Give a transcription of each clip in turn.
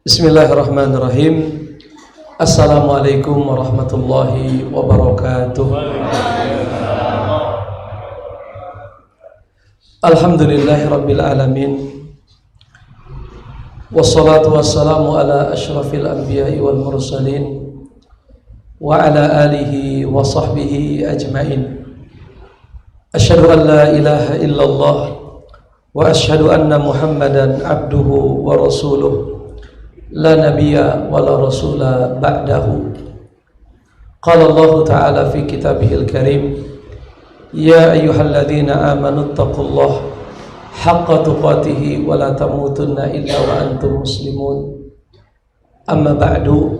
Bismillahirrahmanirrahim. Assalamualaikum warahmatullahi wabarakatuh. Alhamdulillahi rabbil alamin. Wassalatu wassalamu ala asyrafil anbiya'i wal mursalin wa ala alihi wa sahbihi ajma'in. Asyhadu an la ilaha illallah wa asyhadu anna Muhammadan abduhu wa rasuluh la nabiyya wa la rasula ba'dahu. Qala Allah ta'ala fi kitabihil karim, ya ayyuhalladzina amanu taqullaha haqqa tuqatih wa la tamutunna illa wa antum muslimun. Amma ba'du.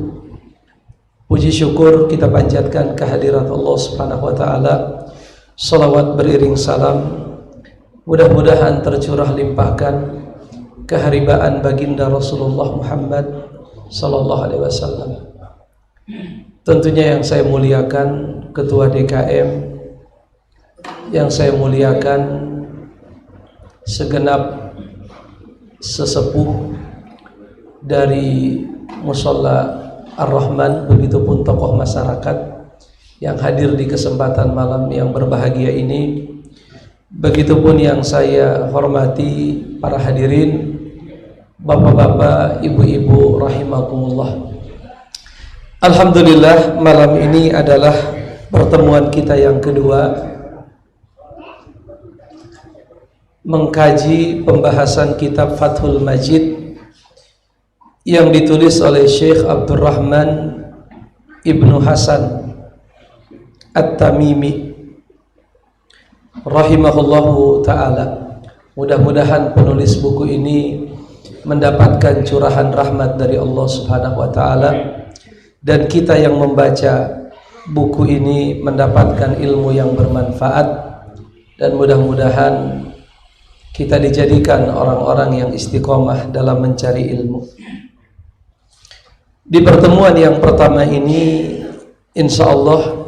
Puji syukur kita panjatkan kehadirat Allah Subhanahu wa taala. Salawat beriring salam mudah-mudahan tercurah limpahkan keharibaan baginda Rasulullah Muhammad sallallahu alaihi wasallam. Tentunya yang saya muliakan Ketua DKM, yang saya muliakan segenap sesepuh dari Musholla Ar-Rahman, begitupun tokoh masyarakat yang hadir di kesempatan malam yang berbahagia ini. Begitupun yang saya hormati para hadirin, bapak-bapak, ibu-ibu rahimakumullah. Alhamdulillah, malam ini adalah pertemuan kita yang kedua mengkaji pembahasan kitab Fathul Majid yang ditulis oleh Syekh Abdurrahman Ibnu Hasan At-Tamimi rahimahullahu ta'ala. Mudah-mudahan penulis buku ini mendapatkan curahan rahmat dari Allah Subhanahu wa ta'ala, dan kita yang membaca buku ini mendapatkan ilmu yang bermanfaat, dan mudah-mudahan kita dijadikan orang-orang yang istiqomah dalam mencari ilmu. Di pertemuan yang pertama ini, insya Allah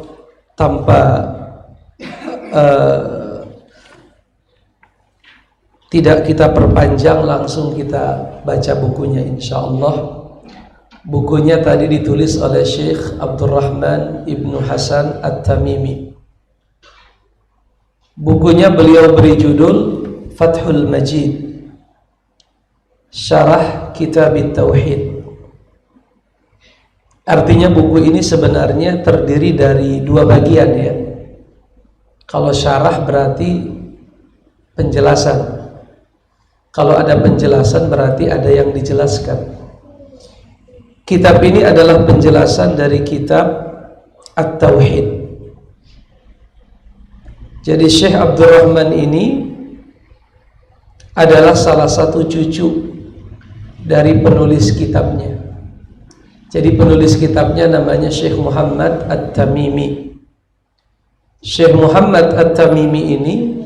tanpa tidak kita perpanjang, langsung kita baca bukunya insya Allah. Bukunya tadi ditulis oleh Syekh Abdurrahman Ibnu Hasan At-Tamimi. Bukunya beliau beri judul Fathul Majid, Syarah Kitab Tauhid. Artinya buku ini sebenarnya terdiri dari dua bagian ya. Kalau syarah berarti penjelasan. Kalau ada penjelasan berarti ada yang dijelaskan. Kitab ini adalah penjelasan dari kitab At-Tauhid. Jadi Syekh Abdurrahman ini adalah salah satu cucu dari penulis kitabnya. Jadi penulis kitabnya namanya Syekh Muhammad At-Tamimi. Syekh Muhammad At-Tamimi ini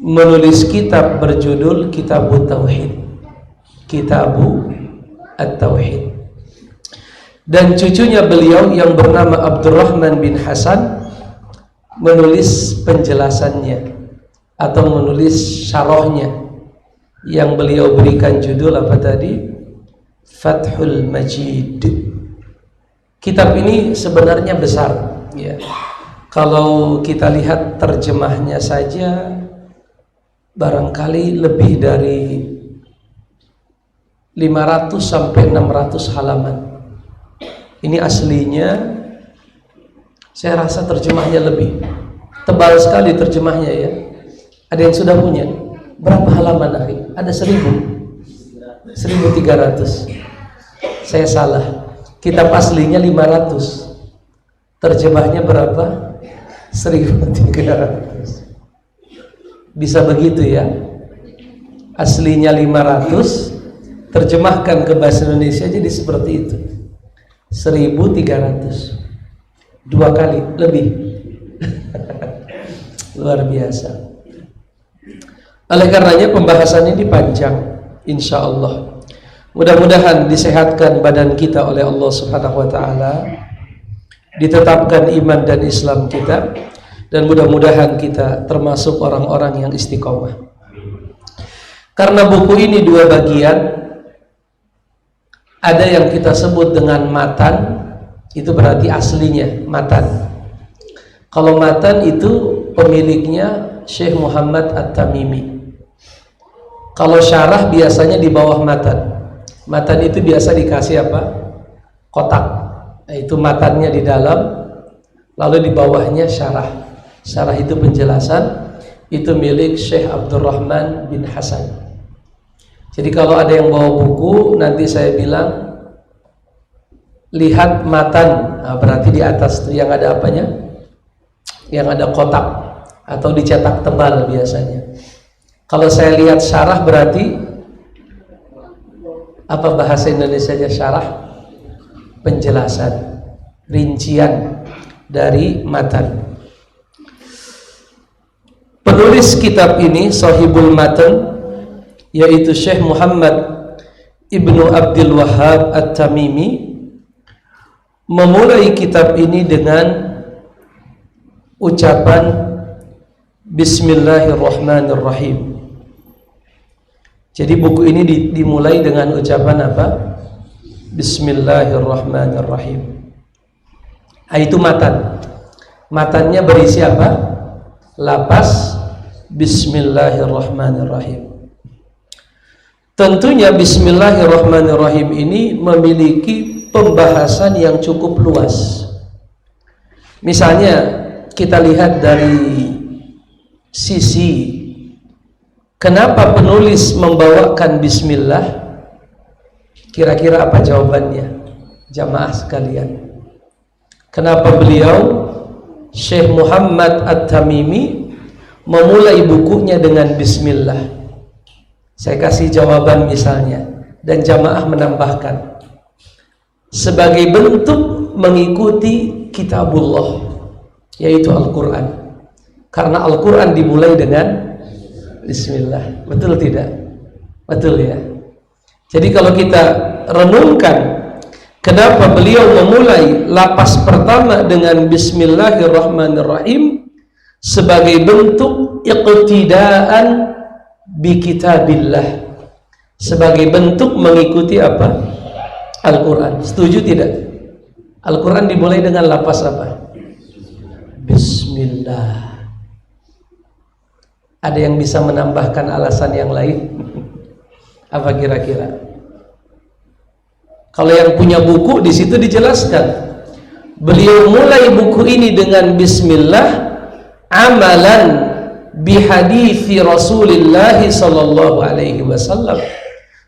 menulis kitab berjudul Kitabut Tauhid, Kitabu At-Tauhid. Dan cucunya beliau yang bernama Abdurrahman bin Hasan menulis penjelasannya atau menulis syarahnya yang beliau berikan judul apa tadi? Fathul Majid. Kitab ini sebenarnya besar ya. Kalau kita lihat terjemahnya saja barangkali lebih dari 500 sampai 600 halaman. Ini aslinya saya rasa terjemahnya lebih tebal sekali terjemahnya ya. Ada yang sudah punya? Berapa halaman akhi? Ada 1300. Saya salah. Kitab aslinya 500. Terjemahnya berapa? 1300. Bisa begitu ya. Aslinya 500, terjemahkan ke bahasa Indonesia jadi seperti itu. 1300. 2 kali lebih. Luar biasa. Oleh karenanya pembahasan ini panjang, insya Allah. Mudah-mudahan disehatkan badan kita oleh Allah Subhanahu wa ta'ala, ditetapkan iman dan Islam kita, dan mudah-mudahan kita termasuk orang-orang yang istiqomah. Karena buku ini dua bagian, Ada yang kita sebut dengan matan, itu berarti aslinya matan. Kalau matan itu pemiliknya Syekh Muhammad At-Tamimi. Kalau syarah biasanya di bawah matan. Matan itu biasa dikasih apa? Kotak. Nah, itu matannya di dalam, lalu di bawahnya syarah. Syarah itu penjelasan, itu milik Syekh Abdurrahman bin Hasan. Jadi kalau ada yang bawa buku, nanti saya bilang lihat matan, nah, berarti di atas itu yang ada apanya? Yang ada kotak atau dicetak tebal biasanya. Kalau saya lihat syarah berarti apa bahasa Indonesianya syarah? Penjelasan, rincian dari matan. Penulis kitab ini Sahibul Matan yaitu Syekh Muhammad Ibnu Abdul Wahhab At-Tamimi memulai kitab ini dengan ucapan Bismillahirrahmanirrahim. Jadi buku ini dimulai dengan ucapan apa? Bismillahirrahmanirrahim. Itu matan. Matannya berisi apa? Lapas Bismillahirrahmanirrahim. Tentunya Bismillahirrahmanirrahim ini memiliki pembahasan yang cukup luas. Misalnya kita lihat dari sisi kenapa penulis membawakan bismillah, kira-kira apa jawabannya jamaah sekalian? Kenapa beliau Syekh Muhammad At-Tamimi memulai bukunya dengan bismillah? Saya kasih jawaban misalnya, dan jamaah menambahkan sebagai bentuk mengikuti kitabullah, yaitu Al-Quran. Karena Al-Quran dimulai dengan bismillah. Betul tidak? Betul ya. Jadi kalau kita renungkan kenapa beliau memulai lapas pertama dengan bismillahirrahmanirrahim, sebagai bentuk iqtidaan bi kitabillah, sebagai bentuk mengikuti apa? Al-Quran. Setuju tidak? Al-Quran dimulai dengan lapas apa? Bismillah. Ada yang bisa menambahkan alasan yang lain? Apa kira-kira? Kalau yang punya buku di situ dijelaskan, beliau mulai buku ini dengan bismillah amalan bihadithi Rasulullah sallallahu alaihi wasallam,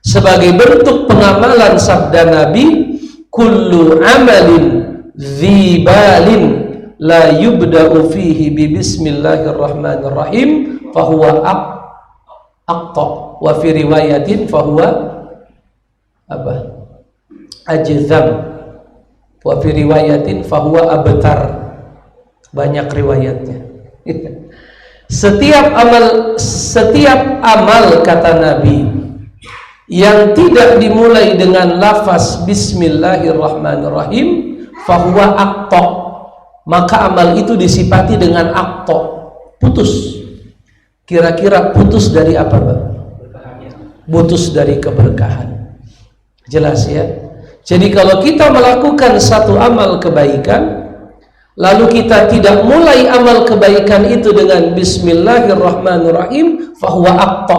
sebagai bentuk pengamalan sabda Nabi, kullu amalin dzibalin la yubda'u fihi bi bismillahirrahmanirrahim fahuwa aqta, wa fi riwayatin fahuwa apa? Ajzam, wa fi riwayatin fahuwa abtar. Banyak riwayatnya. Setiap amal kata Nabi yang tidak dimulai dengan lafaz bismillahirrahmanirrahim fahuwa aqta, maka amal itu disifati dengan aqta, putus. Kira-kira putus dari apa, Bang? Putus dari keberkahan. Jelas ya? Jadi kalau kita melakukan satu amal kebaikan, lalu kita tidak mulai amal kebaikan itu dengan bismillahirrahmanirrahim, fahuwa aqta,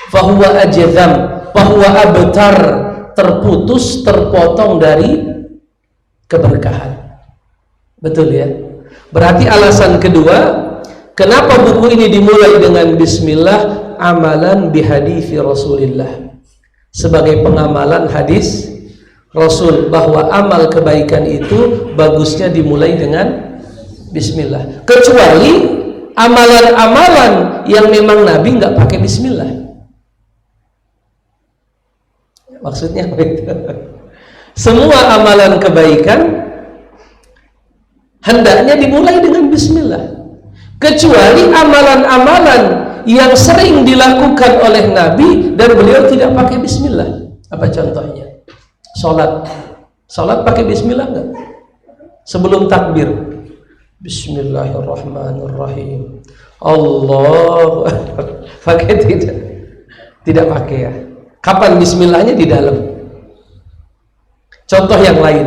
fahuwa ajzam, fahuwa abtar, terputus, terpotong dari keberkahan. Betul ya? Berarti alasan kedua, kenapa buku ini dimulai dengan bismillah, amalan bihadithi Rasulillah, sebagai pengamalan hadis Rasul, bahwa amal kebaikan itu bagusnya dimulai dengan bismillah, kecuali amalan-amalan yang memang Nabi nggak pakai bismillah. Maksudnya itu semua amalan kebaikan hendaknya dimulai dengan bismillah, kecuali amalan-amalan yang sering dilakukan oleh Nabi dan beliau tidak pakai bismillah. Apa contohnya? Salat pakai bismillah enggak? Sebelum takbir, bismillahirrahmanirrahim, Allahu Akbar, pakai tidak? Tidak pakai ya. Kapan bismillahnya? Di dalam. Contoh yang lain,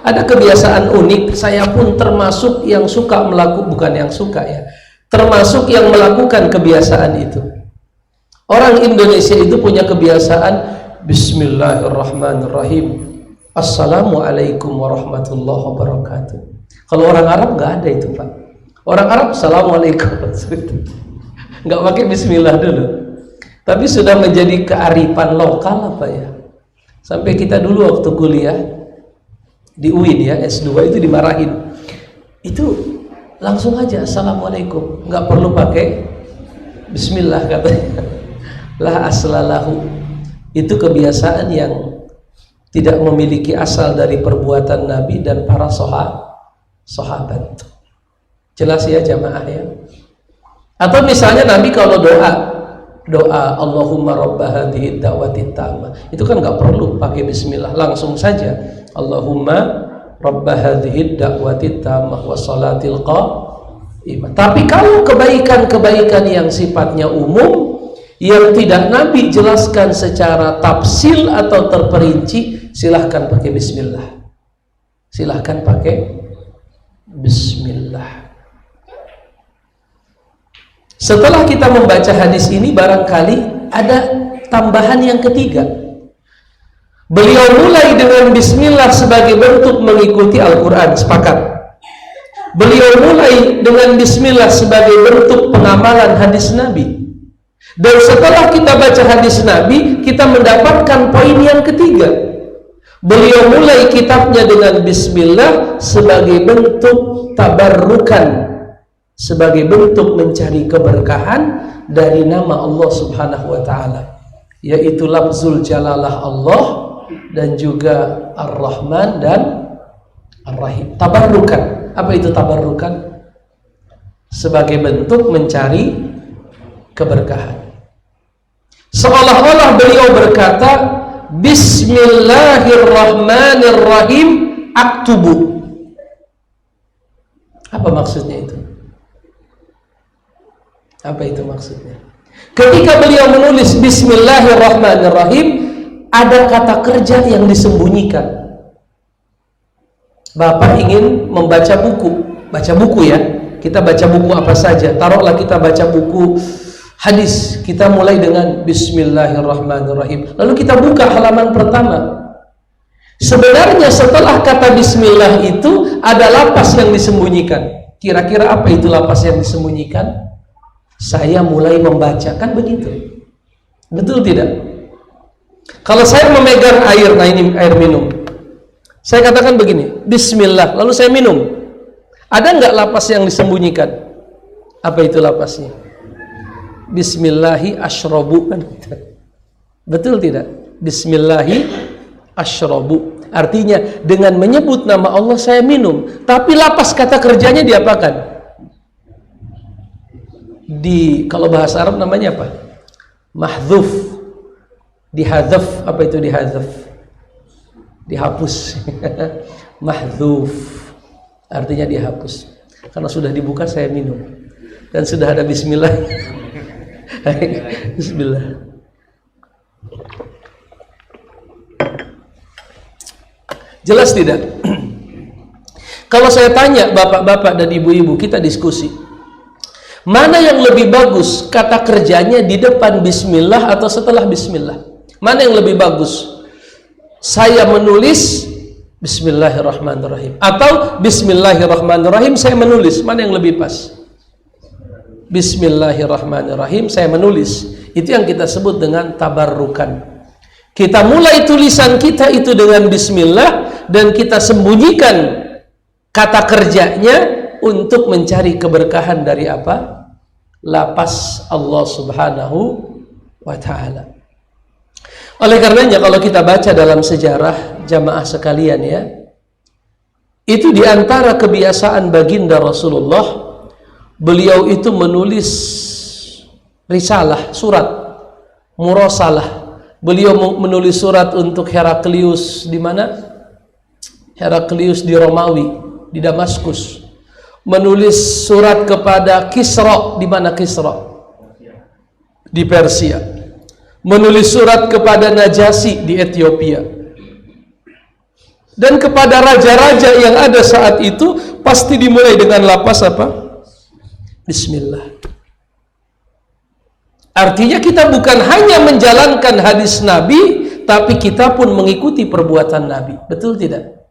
ada kebiasaan unik, saya pun termasuk yang suka melakukan, bukan yang suka ya, termasuk yang melakukan kebiasaan itu. Orang Indonesia itu punya kebiasaan Bismillahirrahmanirrahim, Assalamualaikum warahmatullahi wabarakatuh. Kalau orang Arab nggak ada itu, Pak. Orang Arab Assalamualaikum, nggak pakai Bismillah dulu. Tapi sudah menjadi kearifan lokal apa ya. Sampai kita dulu waktu kuliah di UIN ya, S2 itu dimarahin. Itu langsung aja Assalamualaikum, nggak perlu pakai Bismillah katanya. La aslalahu. Itu kebiasaan yang tidak memiliki asal dari perbuatan Nabi dan para sahabat. Jelas ya jamaah ya. Atau misalnya Nabi kalau doa Allahumma rabba hadhihi da'wati tammah, itu kan nggak perlu pakai bismillah, langsung saja Allahumma rabba hadhihi da'wati tammah wa salatil qa'imah. Tapi kalau kebaikan-kebaikan yang sifatnya umum, yang tidak Nabi jelaskan secara tafsil atau terperinci, silahkan pakai bismillah. Silahkan pakai bismillah. Setelah kita membaca hadis ini, barangkali ada tambahan yang ketiga. Beliau mulai dengan bismillah sebagai bentuk mengikuti Al-Quran, sepakat. Beliau mulai dengan bismillah sebagai bentuk pengamalan hadis Nabi. Dan setelah kita baca hadis Nabi, kita mendapatkan poin yang ketiga. Beliau mulai kitabnya dengan bismillah sebagai bentuk tabarrukan, sebagai bentuk mencari keberkahan dari nama Allah Subhanahu wa ta'ala, yaitu lafzul jalalah Allah dan juga Ar-Rahman dan Ar-Rahim. Tabarrukan. Apa itu tabarrukan? Sebagai bentuk mencari keberkahan. Seolah-olah beliau berkata Bismillahirrahmanirrahim aktubu. Apa maksudnya itu? Apa itu maksudnya? Ketika beliau menulis Bismillahirrahmanirrahim, ada kata kerja yang disembunyikan. Bapak ingin membaca buku, baca buku ya. Kita baca buku apa saja. Taruhlah kita baca buku hadis, kita mulai dengan Bismillahirrahmanirrahim. Lalu kita buka halaman pertama. Sebenarnya setelah kata Bismillah itu ada lapas yang disembunyikan. Kira-kira apa itu lapas yang disembunyikan? Saya mulai membacakan begitu. Betul tidak? Kalau saya memegang air, nah ini air minum, saya katakan begini, Bismillah, lalu saya minum. Ada nggak lapas yang disembunyikan? Apa itu lapasnya? Bismillahi asyrobu, kan? Betul tidak? Bismillahi asyrobu, artinya dengan menyebut nama Allah saya minum. Tapi lapas kata kerjanya diapakan? Kalau bahasa Arab namanya apa? Mahdzuf, dihadzaf. Apa itu dihadzaf? Dihapus. Mahdzuf artinya dihapus. Karena sudah dibuka saya minum dan sudah ada Bismillah. Bismillah. Jelas tidak? Kalau saya tanya bapak-bapak dan ibu-ibu, kita diskusi, mana yang lebih bagus kata kerjanya di depan Bismillah atau setelah Bismillah? Mana yang lebih bagus? Saya menulis Bismillahirrahmanirrahim atau Bismillahirrahmanirrahim saya menulis, mana yang lebih pas? Bismillahirrahmanirrahim saya menulis. Itu yang kita sebut dengan tabarrukan. Kita mulai tulisan kita itu dengan Bismillah dan kita sembunyikan kata kerjanya untuk mencari keberkahan dari apa? Lapas Allah Subhanahu wa ta'ala. Oleh karenanya kalau kita baca dalam sejarah jamaah sekalian ya, itu diantara kebiasaan baginda Rasulullah, beliau itu menulis risalah, surat, murasalah. Beliau menulis surat untuk Heraklius di mana? Heraklius di Romawi, di Damaskus. Menulis surat kepada Kisra, di mana Kisra? Di Persia. Menulis surat kepada Najasyi di Ethiopia. Dan kepada raja-raja yang ada saat itu pasti dimulai dengan lapas apa? Bismillah. Artinya kita bukan hanya menjalankan hadis Nabi, tapi kita pun mengikuti perbuatan Nabi. Betul tidak?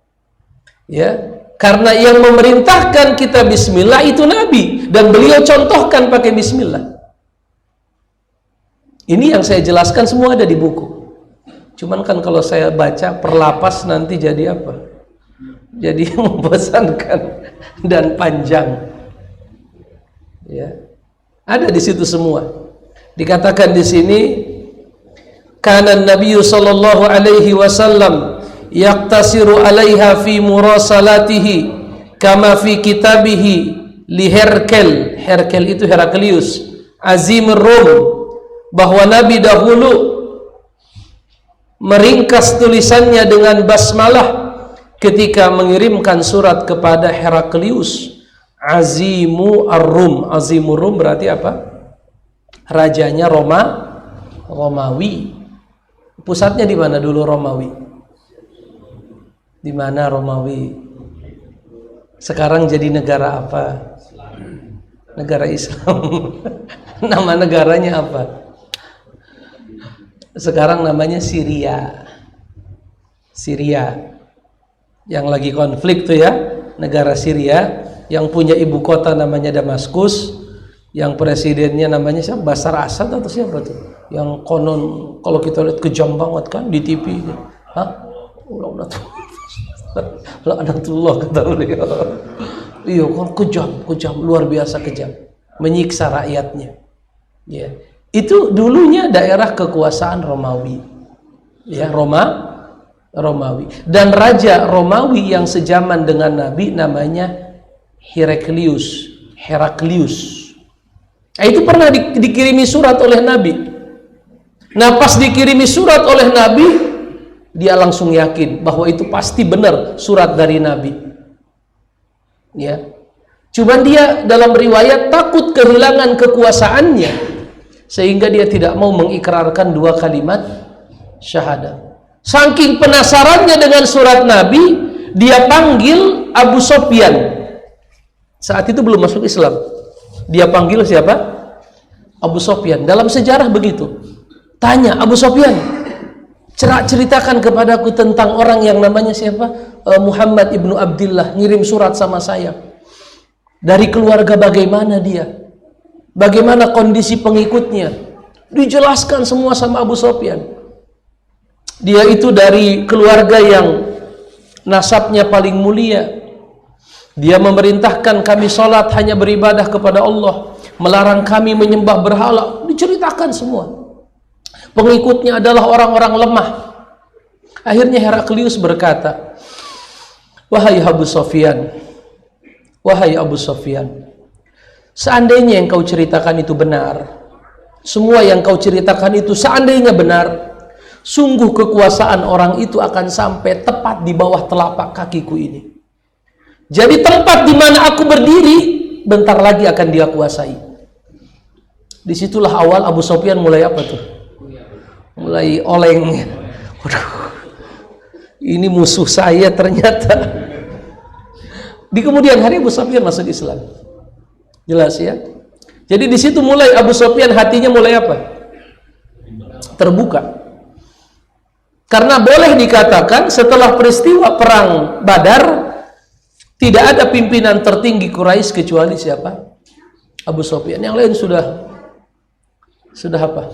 Ya, karena yang memerintahkan kita bismillah itu Nabi, dan beliau contohkan pakai bismillah. Ini yang saya jelaskan semua ada di buku. Cuman kan kalau saya baca perlapas nanti jadi apa? Jadi membosankan dan panjang. Ya. Ada di situ semua. Dikatakan di sini, kana Nabi sallallahu alaihi wasallam yaqtasiru 'alaiha fi murasalatihi kama fi kitabihi li Herkel. Herkel itu Heraklius, Azimur Rum, bahwa Nabi dahulu meringkas tulisannya dengan basmalah ketika mengirimkan surat kepada Heraklius, Azimu Ar-Rum. Azimur Rum berarti apa? Rajanya Romawi. Pusatnya di mana dulu Romawi? Di mana Romawi? Sekarang jadi negara apa? Negara Islam. Nama negaranya apa? Sekarang namanya Syria. Yang lagi konflik tuh ya, negara Syria yang punya ibu kota namanya Damaskus, yang presidennya namanya siapa? Bashar Assad atau siapa tuh? Yang konon kalau kita lihat kejam banget kan di TV. Hah? Laknatullah kata beliau. Iya, kan kejam, luar biasa kejam, menyiksa rakyatnya. Ya. Itu dulunya daerah kekuasaan Romawi, ya, Romawi. Dan raja Romawi yang sejaman dengan Nabi namanya Heraklius. Nah, itu pernah dikirimi surat oleh Nabi. Nah, pas dikirimi surat oleh Nabi, dia langsung yakin bahwa itu pasti benar surat dari Nabi. Ya, cuman dia dalam riwayat takut kehilangan kekuasaannya, sehingga dia tidak mau mengikrarkan 2 kalimat syahadat. Saking penasarannya dengan surat Nabi, dia panggil Abu Sofyan. Saat itu belum masuk Islam. Dia panggil siapa? Abu Sofyan. Dalam sejarah begitu. Tanya, Abu Sofyan, ceritakan kepadaku tentang orang yang namanya siapa? Muhammad ibnu Abdillah, ngirim surat sama saya. Dari keluarga bagaimana dia? Bagaimana kondisi pengikutnya? Dijelaskan semua sama Abu Sofyan. Dia itu dari keluarga yang nasabnya paling mulia. Dia memerintahkan kami sholat hanya beribadah kepada Allah, melarang kami menyembah berhala. Diceritakan semua. Pengikutnya adalah orang-orang lemah. Akhirnya Heraklius berkata, wahai Abu Sofyan, seandainya yang kau ceritakan itu benar, semua yang kau ceritakan itu seandainya benar, sungguh kekuasaan orang itu akan sampai tepat di bawah telapak kakiku ini. Jadi tempat di mana aku berdiri bentar lagi akan dia kuasai. Disitulah awal Abu Sofyan mulai apa tuh? Mulai oleng. Waduh, ini musuh saya ternyata. Di kemudian hari Abu Sofyan masuk Islam. Jelas ya. Jadi di situ mulai Abu Sofyan hatinya mulai apa? Terbuka. Karena boleh dikatakan setelah peristiwa perang Badar, tidak ada pimpinan tertinggi Quraisy kecuali siapa? Abu Sofyan. Yang lain sudah apa?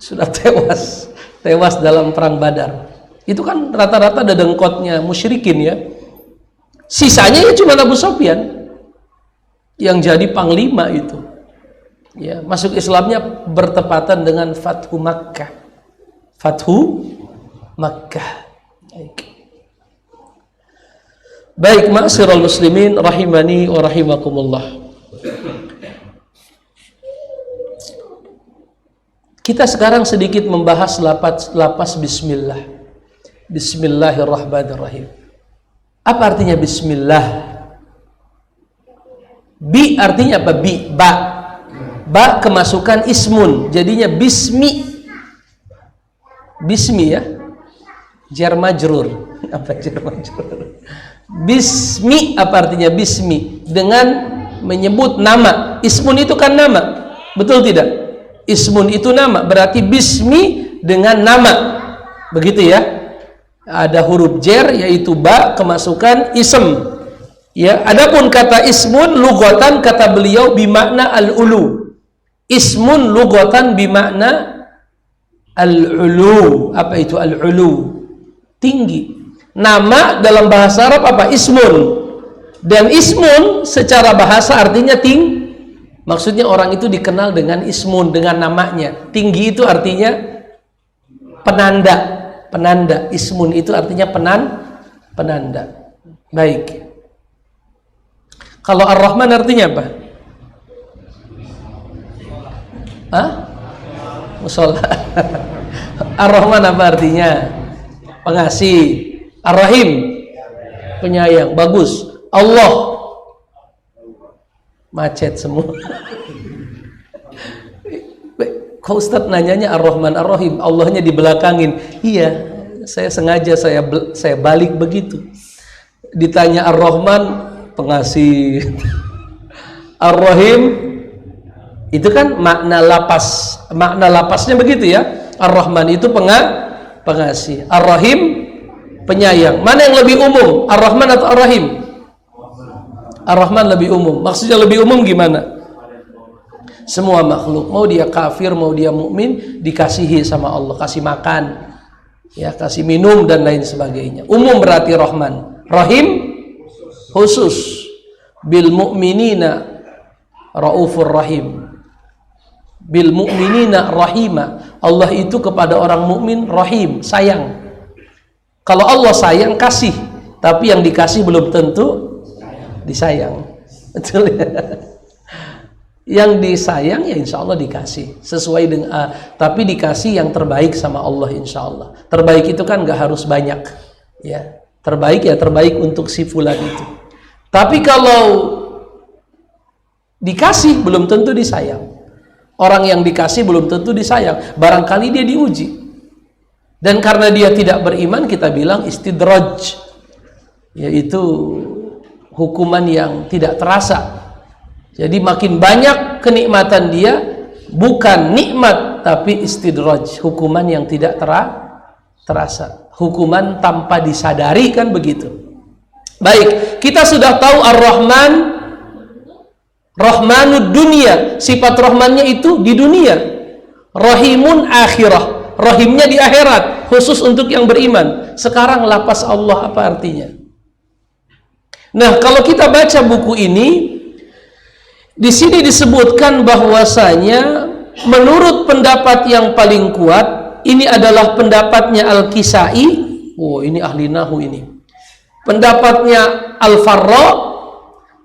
Sudah tewas dalam perang Badar. Itu kan rata-rata dedengkotnya musyrikin ya. Sisanya ya cuma Abu Sofyan yang jadi panglima itu. Ya, masuk Islamnya bertepatan dengan Fathu Makkah. Baik, ma'asyiral muslimin rahimani wa rahimakumullah. Kita sekarang sedikit membahas lapas bismillah. Bismillahirrahmanirrahim. Apa artinya bismillah? Bi artinya apa? Ba kemasukan ismun, jadinya bismi ya. Jar majrur. Apa jar majrur? Bismi, apa artinya bismi? Dengan menyebut nama. Ismun itu kan nama, betul tidak? Ismun itu nama, berarti bismi dengan nama, begitu ya. Ada huruf jar yaitu ba, kemasukan ism. Ya, adapun kata ismun lughatan, kata beliau bimakna al-ulu. Ismun lughatan bimakna al-ulu. Apa itu al-ulu? Tinggi. Nama dalam bahasa Arab apa? Ismun. Dan ismun secara bahasa artinya tinggi. Maksudnya orang itu dikenal dengan ismun, dengan namanya. Tinggi itu artinya penanda. Penanda. Ismun itu artinya penanda. Baik. Kalau Ar-Rahman artinya apa? Hah? Musola. Ar-Rahman apa artinya? Pengasih. Ar-Rahim, penyayang. Bagus. Allah, macet semua. Kok Ustadz nanyanya Ar-Rahman Ar-Rahim, Allahnya dibelakangin. Iya, saya sengaja saya balik begitu. Ditanya Ar-Rahman, pengasih. Ar-Rahim itu kan makna lapas. Makna lapasnya begitu ya. Ar-Rahman itu pengasih. Ar-Rahim penyayang. Mana yang lebih umum? Ar-Rahman atau Ar-Rahim? Ar-Rahman lebih umum. Maksudnya lebih umum gimana? Semua makhluk, mau dia kafir, mau dia mukmin, dikasihi sama Allah, kasih makan, ya, kasih minum dan lain sebagainya. Umum berarti Rahman. Rahim khusus. Bil mu'minina raufur rahim. Bil mu'minina rahima. Allah itu kepada orang mukmin rahim, sayang. Kalau Allah sayang, kasih. Tapi yang dikasih belum tentu disayang. Betul ya? Yang disayang ya insya Allah dikasih. Sesuai dengan tapi dikasih yang terbaik sama Allah insya Allah. Terbaik itu kan gak harus banyak. Ya, terbaik ya terbaik untuk si fulan itu. Tapi kalau dikasih belum tentu disayang. Orang yang dikasih belum tentu disayang. Barangkali dia diuji. Dan karena dia tidak beriman, kita bilang istidraj, yaitu hukuman yang tidak terasa. Jadi makin banyak kenikmatan dia, bukan nikmat tapi istidraj, hukuman yang tidak terasa, hukuman tanpa disadari, kan begitu. Baik, kita sudah tahu Ar-Rahman, Rahmanud dunia, sifat Rahmannya itu di dunia. Rahimun akhirah, rahimnya di akhirat, khusus untuk yang beriman. Sekarang lapas Allah apa artinya? Nah, kalau kita baca buku ini, di sini disebutkan bahwasanya menurut pendapat yang paling kuat, ini adalah pendapatnya Al-Kisai. Oh, ini ahli nahu ini. Pendapatnya Al-Farra,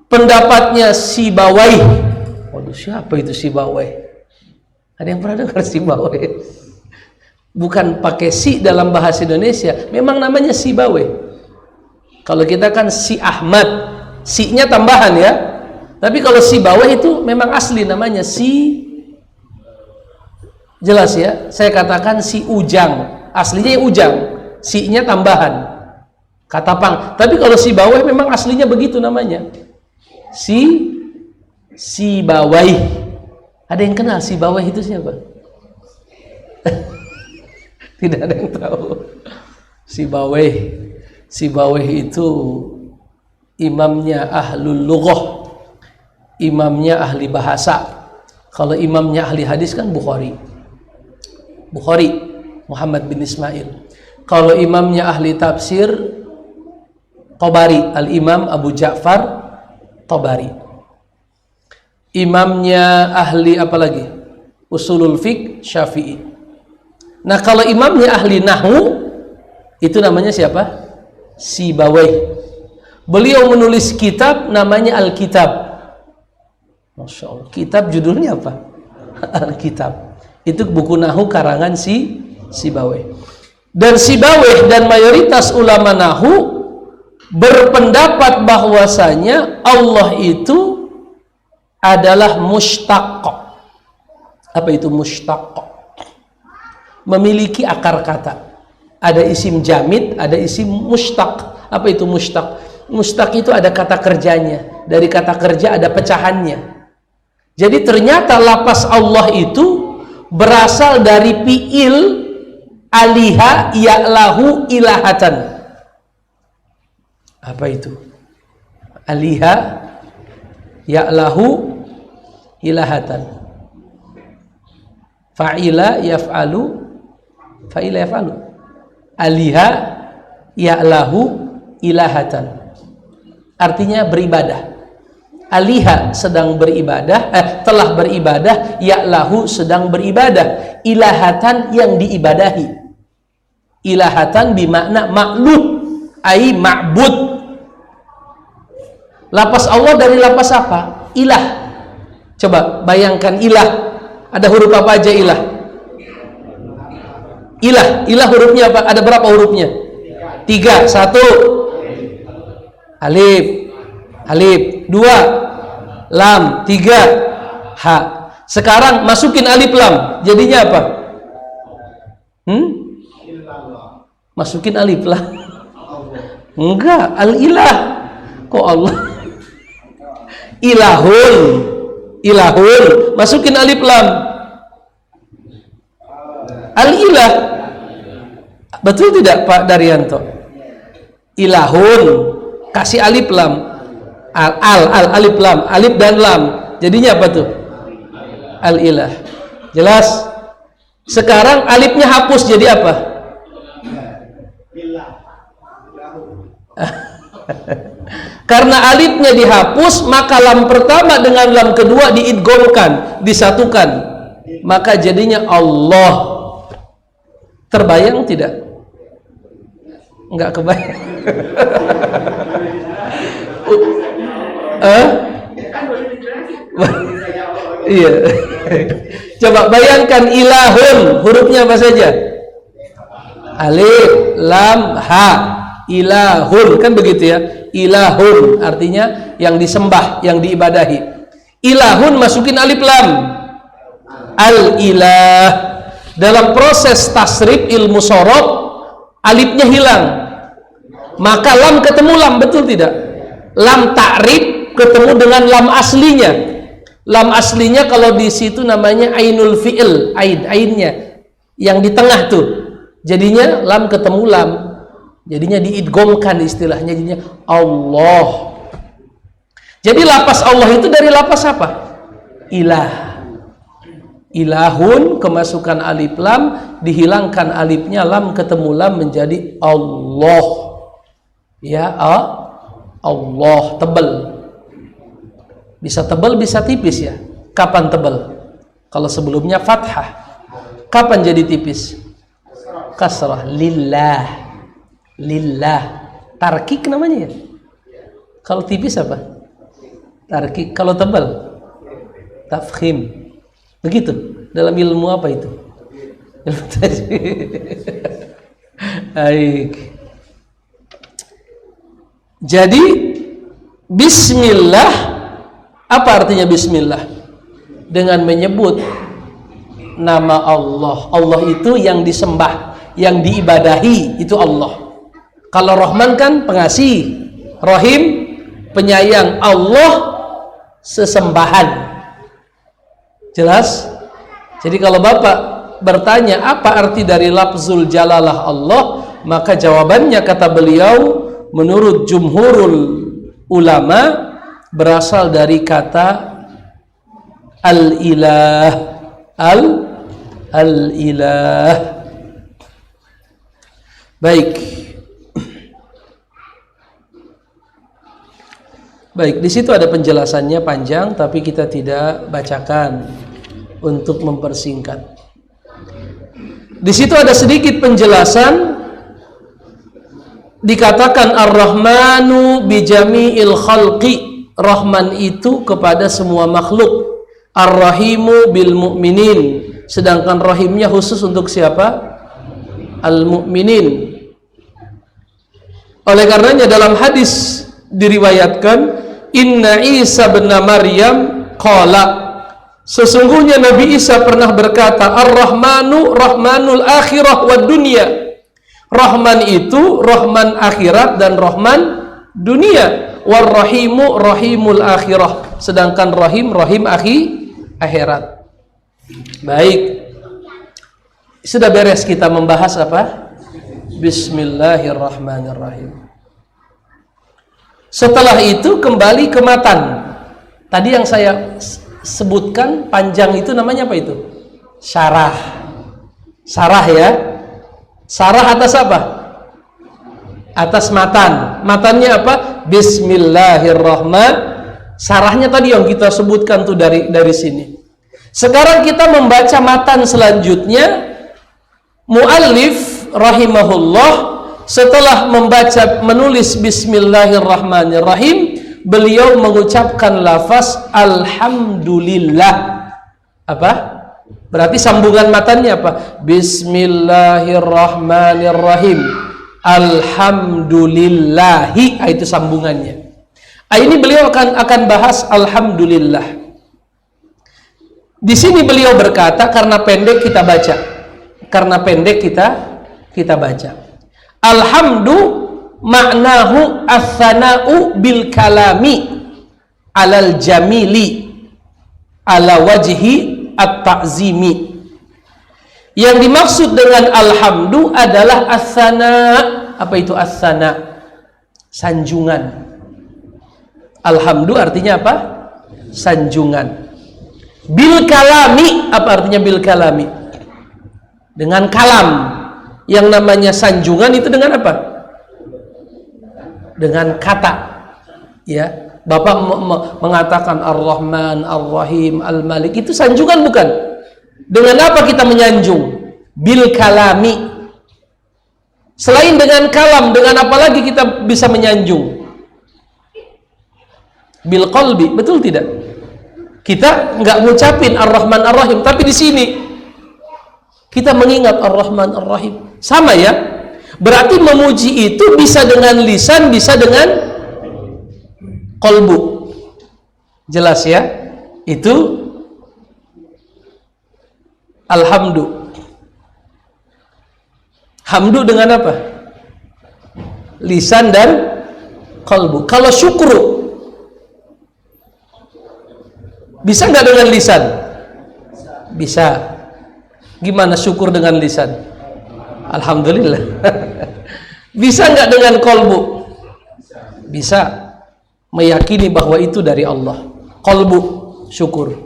pendapatnya Sibawayh. Waduh, siapa itu Sibawayh? Ada yang pernah dengar Sibawayh? Bukan pakai si dalam bahasa Indonesia, memang namanya Sibawayh. Kalau kita kan si Ahmad, si-nya tambahan ya. Tapi kalau Sibawayh itu memang asli namanya si, jelas ya. Saya katakan si Ujang, aslinya Ujang, si-nya tambahan. Kata Pang. Tapi kalau Sibawayh memang aslinya begitu namanya. Sibawayh. Ada yang kenal Sibawayh itu siapa? Tidak ada yang tahu. Sibawayh itu imamnya ahlul lughah, imamnya ahli bahasa. Kalau imamnya ahli hadis kan Bukhari, Muhammad bin Ismail. Kalau imamnya ahli tafsir, Tabari, Al-Imam Abu Ja'far Tabari. Imamnya ahli apa lagi? Usulul fiqh, Syafi'i. Nah, kalau imamnya ahli nahwu, itu namanya siapa? Sibawayh. Beliau menulis kitab namanya Al-Kitab. Masya Allah. Kitab judulnya apa? Al-Kitab. Itu buku nahwu karangan Sibawayh. Dan Sibawayh dan mayoritas ulama nahwu berpendapat bahwasanya Allah itu adalah mushtaq. Apa itu mushtaq? Memiliki akar kata. Ada isim jamid, ada isim mustaq. Apa itu mustaq? Mustaq itu ada kata kerjanya. Dari kata kerja ada pecahannya. Jadi ternyata lafaz Allah itu berasal dari fi'il aliha ya'lahu ilahatan. Apa itu? Aliha ya'lahu ilahatan. Fa'ila yaf'alu, fa'ila yaf'alu. Aliha ya'lahu ilahatan. Artinya beribadah. Aliha sedang beribadah, telah beribadah, ya'lahu sedang beribadah. Ilahatan yang diibadahi. Ilahatan bimakna ma'luh, ai ma'bud. Lafaz Allah dari lafaz apa? Ilah. Coba bayangkan ilah. Ada huruf apa aja ilah? Ilah hurufnya apa? Ada berapa hurufnya? 3. 1 alif, 2 lam, 3 ha. Sekarang masukin alif lam, jadinya apa? Masukin alif lam. Enggak, al-ilah. Kok Allah? Ilahun, masukin alif lam. Al-ilah. Betul tidak Pak Daryanto? Ilahun, kasih alif lam. Alif lam, alif dan lam. Jadinya apa tuh? Al-ilah. Jelas? Sekarang alifnya hapus jadi apa? Karena alifnya dihapus, maka lam pertama dengan lam kedua diidghamkan, disatukan. Maka jadinya Allah. Terbayang tidak? Enggak kebayang. Iya. Coba bayangkan ilahun, hurufnya apa saja? Alif, lam, ha. Ilahun, kan begitu ya? Ilahun artinya yang disembah, yang diibadahi. Ilahun masukin alif lam. Al-ilah. Dalam proses tasrif ilmu sorof, alifnya hilang. Maka lam ketemu lam, betul tidak? Lam ta'rif ketemu dengan lam aslinya. Lam aslinya kalau di situ namanya ainul fi'il, ainnya yang di tengah tuh. Jadinya lam ketemu lam. Jadinya diidghamkan istilahnya, jadinya Allah. Jadi lafaz Allah itu dari lafaz apa? Ilah. Ilahun, kemasukan alif lam, dihilangkan alifnya, lam ketemu lam menjadi Allah. Ya, Allah, tebal. Bisa tebal, bisa tipis ya. Kapan tebal? Kalau sebelumnya fathah. Kapan jadi tipis? Kasrah. Lillah. Tarkik namanya ya. Kalau tipis apa? Tarkik. Kalau tebal? Tafkhim. Begitu. Dalam ilmu apa itu? Ilmu tajwid. Baik. Jadi bismillah, apa artinya bismillah? Dengan menyebut nama Allah. Allah itu yang disembah, yang diibadahi, itu Allah. Kalau Rahman kan pengasih, Rahim penyayang, Allah sesembahan. Jelas? Jadi kalau Bapak bertanya apa arti dari lafzul jalalah Allah, maka jawabannya kata beliau menurut jumhurul ulama berasal dari kata al-ilah. Al-ilah. Baik, di situ ada penjelasannya panjang, tapi kita tidak bacakan untuk mempersingkat. Di situ ada sedikit penjelasan. Dikatakan Ar-Rahmanu bijami'il khalqi. Rahman itu kepada semua makhluk. Ar-Rahimu bil mu'minin. Sedangkan rahimnya khusus untuk siapa? Al-mu'minin. Oleh karenanya dalam hadis diriwayatkan, Inna Isa bin Maryam qala, sesungguhnya Nabi Isa pernah berkata, Ar-Rahmanu rahmanul akhirah wa dunya, Rahman itu Rahman akhirat dan Rahman dunia. War-Rahimu Rahimul akhirah. Sedangkan Rahim akhirat. Baik. Sudah beres kita membahas apa? Bismillahirrahmanirrahim. Setelah itu kembali ke matan. Tadi yang saya sebutkan panjang itu namanya apa itu? Syarah. Syarah ya. Syarah atas apa? Atas matan. Matannya apa? Bismillahirrahmanirrahim. Syarahnya tadi yang kita sebutkan tuh dari sini. Sekarang kita membaca matan selanjutnya. Muallif rahimahullah setelah menulis Bismillahirrahmanirrahim, beliau mengucapkan lafaz alhamdulillah. Apa? Berarti sambungan matanya apa? Bismillahirrahmanirrahim. Alhamdulillahi, itu sambungannya. Ini beliau akan bahas alhamdulillah. Di sini beliau berkata karena pendek kita baca. Karena pendek kita baca. Alhamdu maknahu as-sana'u bil kalami alal jamili ala wajhi at-ta'zimi. Yang dimaksud dengan alhamdu adalah as-sana'. Apa itu as-sana'? Sanjungan. Alhamdu artinya apa? Sanjungan. Bil kalami, apa artinya bil kalami? Dengan kalam. Yang namanya sanjungan itu dengan apa? Dengan kata. Ya, Bapak mengatakan Ar-Rahman, Ar-Rahim, Al-Malik, itu sanjungan bukan? Dengan apa kita menyanjung? Bil kalami. Selain dengan kalam, dengan apa lagi kita bisa menyanjung? Bil qalbi, betul tidak? Kita nggak ngucapin Ar-Rahman, Ar-Rahim, tapi di sini kita mengingat Ar-Rahman, Ar-Rahim. Sama ya? Berarti memuji itu bisa dengan lisan, bisa dengan qalbu. Jelas ya? Itu alhamdu. Hamdu dengan apa? Lisan dan qalbu. Kalau syukru, bisa nggak dengan lisan? Bisa. Gimana syukur dengan lisan? Alhamdulillah. Bisa nggak dengan qalbu? Bisa. Meyakini bahwa itu dari Allah. Qalbu, syukur.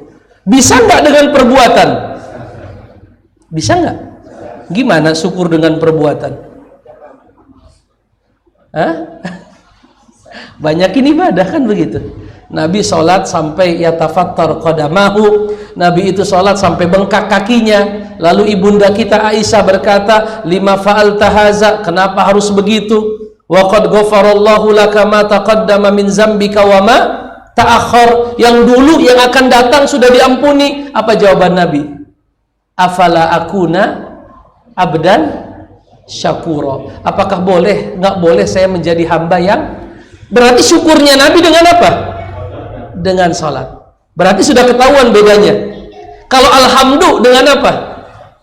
Bisa nggak dengan perbuatan? Bisa nggak? Gimana syukur dengan perbuatan? Hah? Banyakin ibadah kan begitu. Nabi sholat sampai yatafattar qadamahu. Nabi itu sholat sampai bengkak kakinya. Lalu ibunda kita Aisyah berkata, lima fa'alta haza, kenapa harus begitu? Wa qad ghafarallahu laka ma taqaddama min zambika wa ma ta'akhkhar. Yang dulu yang akan datang sudah diampuni. Apa jawaban Nabi? Afala akuna abdan syakura. Apakah boleh, nggak boleh saya menjadi hamba yang? Berarti syukurnya Nabi dengan apa? Dengan salat. Berarti sudah ketahuan bedanya. Kalau alhamdu dengan apa?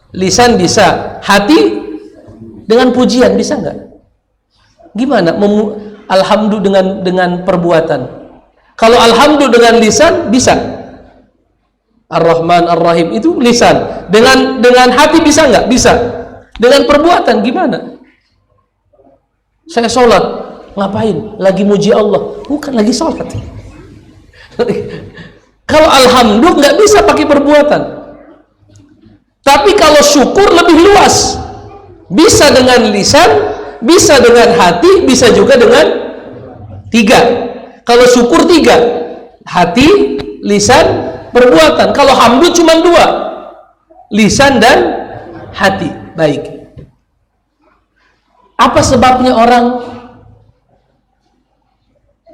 Lisan bisa, hati dengan pujian bisa nggak? Gimana? Alhamdu dengan perbuatan. Kalau alhamdu dengan lisan bisa. Ar-Rahman, Ar-Rahim itu lisan. Dengan hati bisa nggak? Bisa. Dengan perbuatan gimana? Saya sholat, ngapain? Lagi muji Allah? Bukan, lagi sholat. Kalau alhamdulillah nggak bisa pakai perbuatan. Tapi kalau syukur lebih luas. Bisa dengan lisan, bisa dengan hati, bisa juga dengan tiga. Kalau syukur tiga, hati, lisan, perbuatan. Kalau hamdu cuma dua, lisan dan hati. Baik. Apa sebabnya orang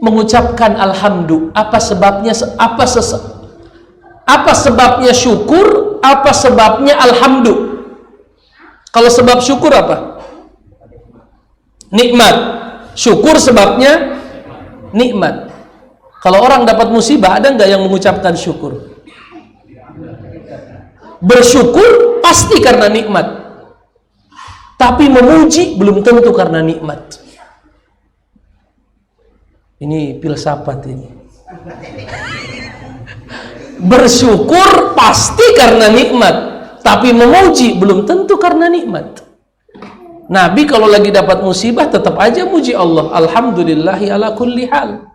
mengucapkan alhamdu? Apa sebabnya? Apa sebabnya syukur? Apa sebabnya alhamdu? Kalau sebab syukur apa? Nikmat. Syukur sebabnya nikmat. Kalau orang dapat musibah, ada nggak yang mengucapkan syukur? Bersyukur pasti karena nikmat. Tapi memuji belum tentu karena nikmat. Ini filsafat ini. Bersyukur pasti karena nikmat, tapi memuji belum tentu karena nikmat. Nabi kalau lagi dapat musibah tetap aja muji Allah, alhamdulillahi ala kulli hal.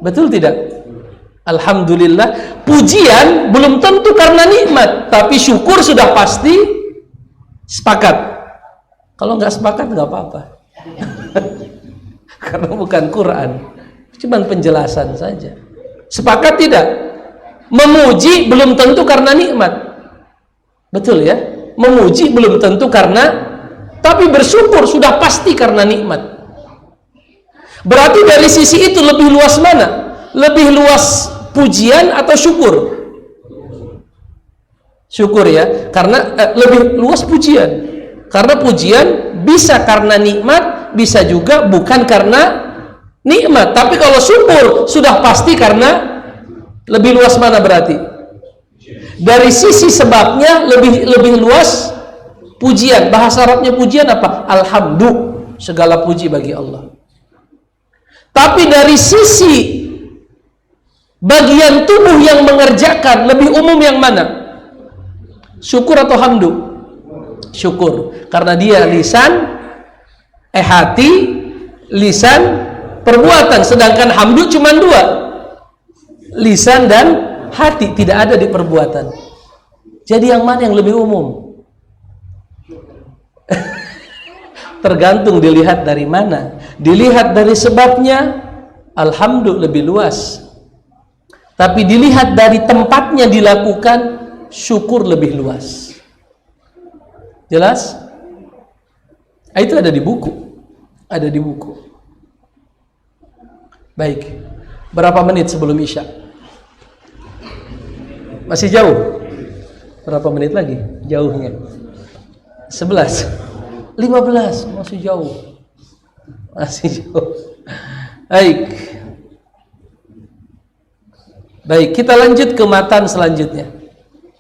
Betul tidak? Alhamdulillah. Pujian belum tentu karena nikmat, tapi syukur sudah pasti. Sepakat? Kalau nggak sepakat nggak apa-apa. Karena bukan Quran, cuman penjelasan saja. Sepakat tidak? Memuji belum tentu karena nikmat. Betul ya? Memuji belum tentu karena, tapi bersyukur sudah pasti karena nikmat. Berarti dari sisi itu lebih luas mana? Lebih luas pujian atau syukur? Syukur ya, karena lebih luas pujian. Karena pujian bisa karena nikmat, bisa juga bukan karena nikmat. Tapi kalau syukur sudah pasti karena, lebih luas mana berarti? Dari sisi sebabnya lebih luas pujian. Bahasa Arabnya pujian apa? Alhamdulillah, segala puji bagi Allah. Tapi dari sisi bagian tubuh yang mengerjakan, lebih umum yang mana? Syukur atau hamdu? Syukur. Karena dia lisan, hati, lisan, perbuatan. Sedangkan hamdu cuma dua, lisan dan hati, tidak ada di perbuatan. Jadi yang mana yang lebih umum? Tergantung dilihat dari mana. Dilihat dari sebabnya, alhamdulillah lebih luas. Tapi dilihat dari tempatnya dilakukan, syukur lebih luas. Jelas? Itu ada di buku. Ada di buku. Baik. Berapa menit sebelum Isya? Masih jauh? Berapa menit lagi jauhnya? 11, 15, masih jauh. Masih jauh. Baik, kita lanjut ke matan selanjutnya.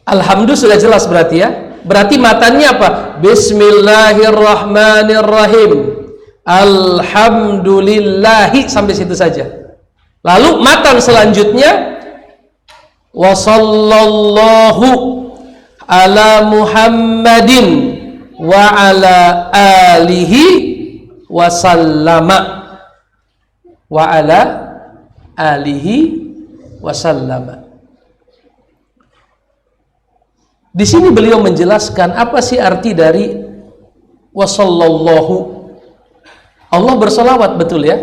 Alhamdulillah sudah jelas berarti ya. Berarti matannya apa? Bismillahirrahmanirrahim. Alhamdulillahi, sampai situ saja. Lalu matan selanjutnya, wa sallallahu ala Muhammadin wa ala alihi wa sallama wa ala alihi wa sallama. Di sini beliau menjelaskan apa sih arti dari wa sallallahu. Allah bersalawat, betul ya?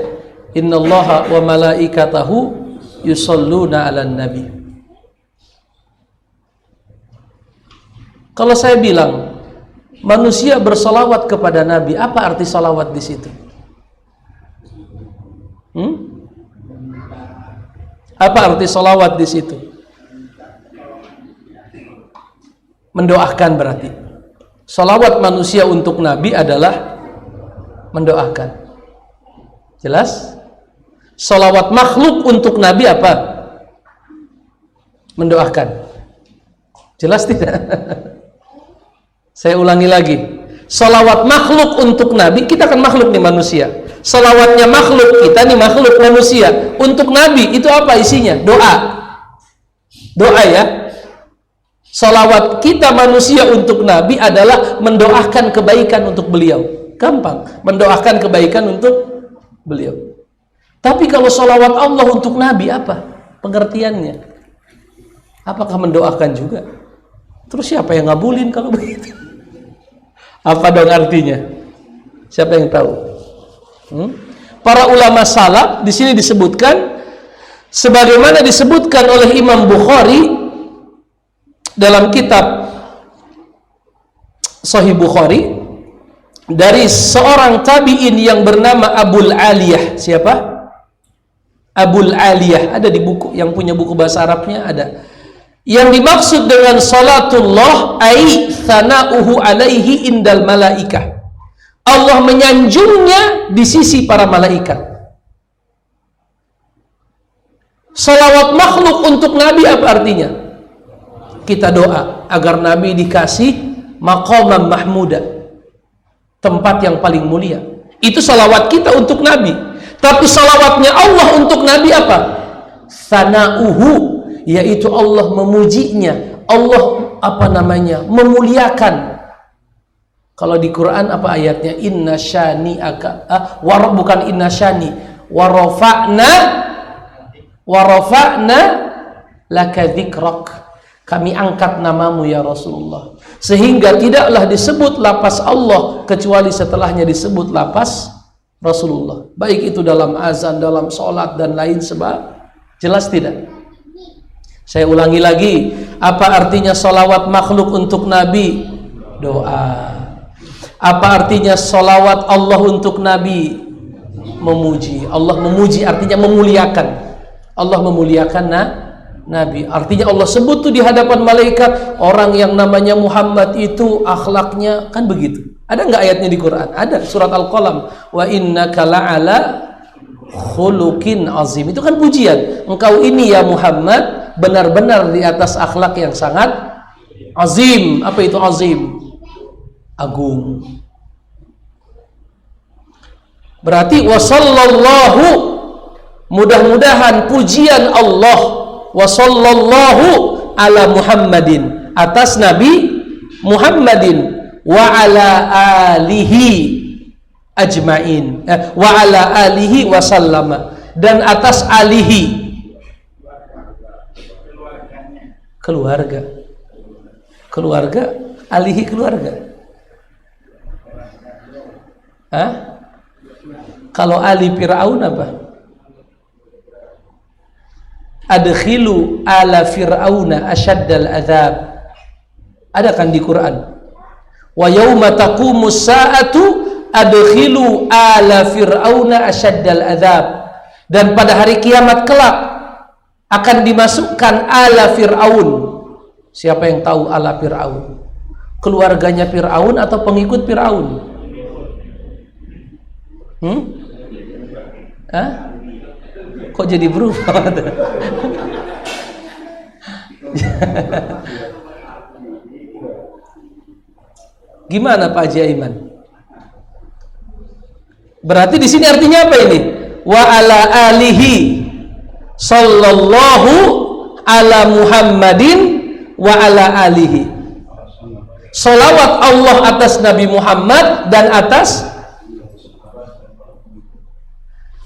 Innallaha wa malaikatahu yusalluna 'alan nabi. Kalau saya bilang manusia bersalawat kepada Nabi, apa arti salawat di situ? Apa arti salawat di situ? Mendoakan berarti. Salawat manusia untuk Nabi adalah mendoakan. Jelas? Salawat makhluk untuk Nabi apa? Mendoakan. Jelas tidak? Saya ulangi lagi. Salawat makhluk untuk Nabi, kita kan makhluk nih manusia. Salawatnya makhluk, kita nih makhluk manusia. Untuk Nabi itu apa isinya? Doa. Doa ya. Salawat kita manusia untuk Nabi adalah mendoakan kebaikan untuk beliau. Gampang, mendoakan kebaikan untuk beliau. Tapi kalau salawat Allah untuk Nabi apa pengertiannya? Apakah mendoakan juga? Terus siapa yang ngabulin kalau begitu? Apa dong artinya? Siapa yang tahu? Para ulama salaf di sini disebutkan, sebagaimana disebutkan oleh Imam Bukhari dalam kitab Sahih Bukhari, dari seorang tabi'in yang bernama Abul Aliyah. Siapa? Abul Aliyah, ada di buku, yang punya buku bahasa Arabnya ada. Yang dimaksud dengan salatullah ai thana'uhu alaihi indal malaikah. Allah menyanjungnya di sisi para malaikat. Salawat makhluk untuk Nabi apa artinya? Kita doa agar Nabi dikasih maqaman mahmuda, tempat yang paling mulia. Itu salawat kita untuk Nabi. Tapi salawatnya Allah untuk Nabi apa? Sana'uhu, yaitu Allah memujinya, Allah memuliakan. Kalau di Quran apa ayatnya? Inna syani'aka bukan inna syani, warafa'na laka dzikrak. Kami angkat namamu ya Rasulullah, sehingga tidaklah disebut lafaz Allah kecuali setelahnya disebut lafaz Rasulullah, baik itu dalam azan, dalam sholat dan lain sebagainya. Jelas tidak? Saya ulangi lagi, apa artinya salawat makhluk untuk Nabi? Doa. Apa artinya salawat Allah untuk Nabi? Memuji. Allah memuji artinya memuliakan. Allah memuliakan Nabi. Artinya Allah sebut tuh di hadapan malaikat, orang yang namanya Muhammad itu akhlaknya kan begitu. Ada nggak ayatnya di Quran? Ada, surat Al-Qalam. Wa innaka la'ala khuluqin azim. Itu kan pujian. Engkau ini ya Muhammad benar-benar di atas akhlak yang sangat azim. Apa itu azim? Agung. Berarti wasallallahu, mudah-mudahan pujian Allah wasallallahu ala Muhammadin, atas Nabi Muhammadin, wa ala alihi ajmain, wa ala alihi wasallama, dan atas alihi, keluarga, alihi keluarga. Hah? Kalau ali Fir'aun apa? Adkhilu ala fir'auna asyaddal adzab. Ada kan di Quran? Wa yauma taqumus sa'atu adkhilu ala fir'auna asyaddal adzab. Dan pada hari kiamat kelak akan dimasukkan ala Fir'aun. Siapa yang tahu ala Fir'aun? Keluarganya Fir'aun atau pengikut Fir'aun? Kok jadi berubah? Gimana Pak Haji Aiman? Berarti di sini artinya apa ini? Wa ala alihi sallallahu ala Muhammadin wa ala alihi. Salawat Allah atas Nabi Muhammad dan atas.